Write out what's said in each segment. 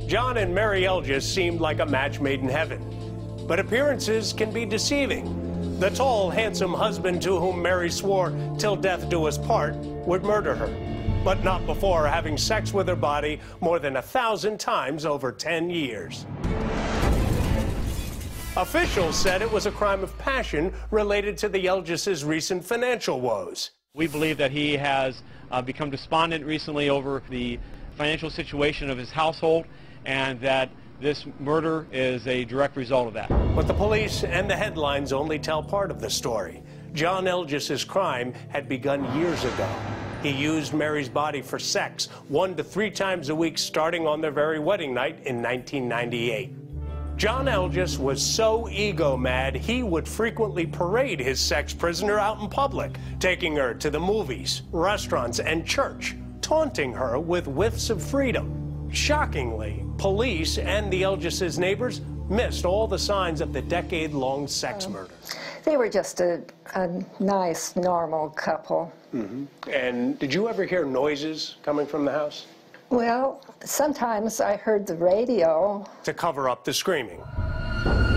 John and Mary Elgis seemed like a match made in heaven. But appearances can be deceiving. The tall, handsome husband to whom Mary swore till death do us part would murder her, but not before having sex with her body more than 1,000 times over 10 years. Officials said it was a crime of passion related to the Elgis' recent financial woes. We believe that he has become despondent recently over the financial situation of his household, and that this murder is a direct result of that. But the police and the headlines only tell part of the story. John Elgis' crime had begun years ago. He used Mary's body for sex 1 to 3 times a week starting on their very wedding night in 1998. John Elgis was so ego-mad, he would frequently parade his sex prisoner out in public, taking her to the movies, restaurants, and church, taunting her with whiffs of freedom. Shockingly, police and the Elgis' neighbors missed all the signs of the decade-long sex murder. They were just a nice, normal couple. And did you ever hear noises coming from the house? Well, sometimes I heard the radio. To cover up the screaming.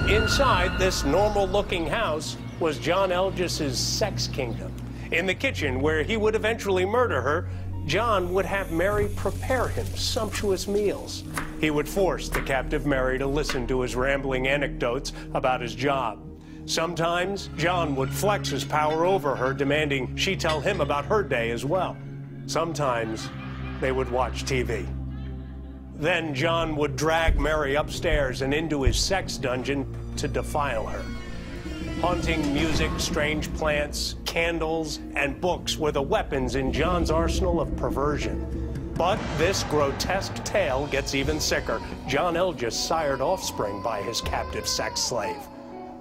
Inside this normal-looking house was John Elgis' sex kingdom. In the kitchen, where he would eventually murder her, John would have Mary prepare him sumptuous meals. He would force the captive Mary to listen to his rambling anecdotes about his job. Sometimes, John would flex his power over her, demanding she tell him about her day as well. Sometimes, they would watch TV. Then John would drag Mary upstairs and into his sex dungeon to defile her. Haunting music, strange plants, candles, and books were the weapons in John's arsenal of perversion. But this grotesque tale gets even sicker. John Elgis sired offspring by his captive sex slave.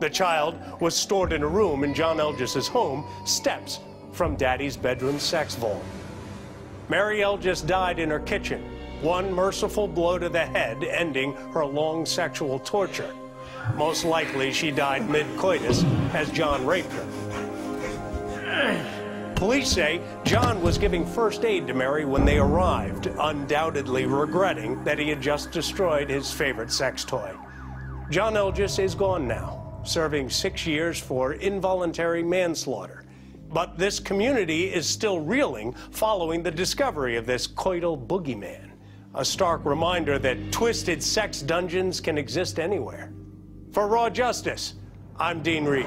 The child was stored in a room in John Elgis' home, steps from Daddy's bedroom sex vault. Mary Elgis died in her kitchen, one merciful blow to the head ending her long sexual torture. Most likely, she died mid-coitus as John raped her. Police say John was giving first aid to Mary when they arrived, undoubtedly regretting that he had just destroyed his favorite sex toy. John Elgis is gone now, serving 6 years for involuntary manslaughter. But this community is still reeling following the discovery of this coital boogeyman, a stark reminder that twisted sex dungeons can exist anywhere. For Raw Justice, I'm Dean Reed.